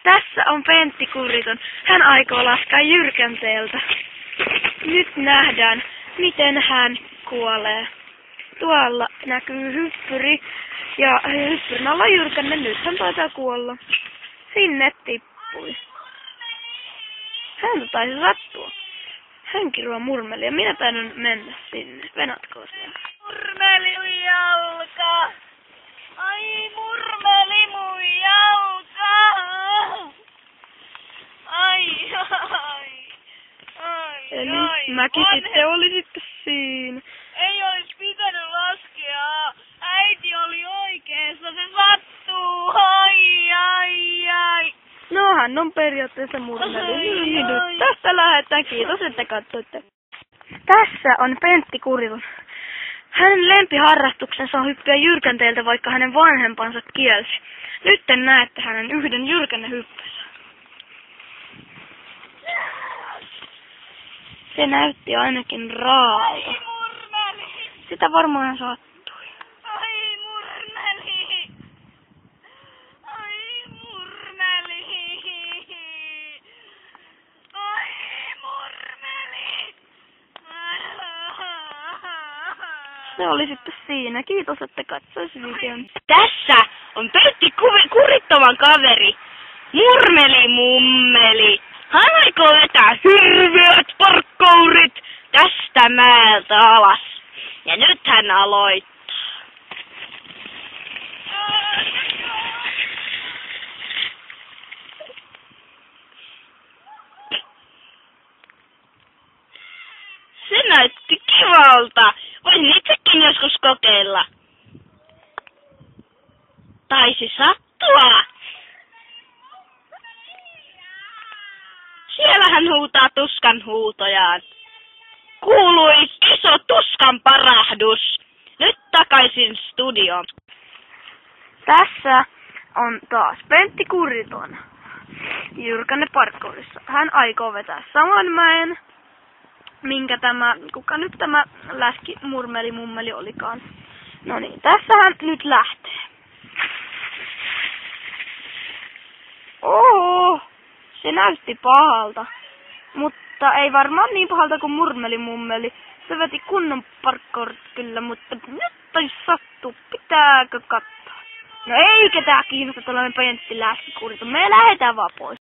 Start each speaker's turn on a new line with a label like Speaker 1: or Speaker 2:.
Speaker 1: Tässä on Pentti Kuriton. Hän aikoo laskea jyrkänteeltä. Nyt nähdään, miten hän kuolee. Tuolla näkyy hyppyri. Ja hyppyrin alla jyrkänne. Nyt hän taitaa kuolla. Sinne tippui. Häntä taisi sattua. Hän kirjoaa murmelia. Minä taidan mennä sinne. Venatko siellä?
Speaker 2: Murmeli mun jalka. Ai murmeli mun jalka. Ai.
Speaker 1: Eli mäkin sitten olisitte siinä.
Speaker 2: Ei olis pitänyt laskea. Äiti oli oikeassa. Se sattuu. Ai.
Speaker 1: No hän on periaatteessa murmeli. Tästä lähdetään. Kiitos, että katsoitte. Tässä on Pentti Kuriton. Hänen lempiharrastuksensa on hyppyä jyrkänteeltä, vaikka hänen vanhempansa kielsi. Nyt näette hänen yhden jyrkännehyppynsä. Se näytti ainakin raalta. Sitä varmaan sattui.
Speaker 2: Ai murmeli. Ai murmeli. Ai murmeli.
Speaker 1: Se oli sitten siinä. Kiitos, että katsois videon.
Speaker 2: Tässä on Pentti Kurittoman kaveri. Murmeli mummeli. Hän aikoo vetää hirveät parkkourit tästä mäeltä alas. Ja nyt hän aloittaa. Se näytti kivalta. Voisin itsekin joskus kokeilla. Taisi sattua. Siellä hän huutaa tuskan huutojaan. Kuului iso tuskan parahdus. Nyt takaisin studioon.
Speaker 1: Tässä on taas Pentti Kuriton. Jyrkänne parkkourissa. Hän aikoo vetää saman mäen, kuka nyt tämä läski murmeli mummeli olikaan. No niin, tässä hän nyt lähtee. Se näytti pahalta, mutta ei varmaan niin pahalta kuin murmeli mummeli. Se veti kunnon parkkourit kyllä, mutta nyt taisi sattua. Pitääkö katsoa? No ei ketään kiinnosta tällainen Pentti läski Kuriton. Me lähdetään vaan pois.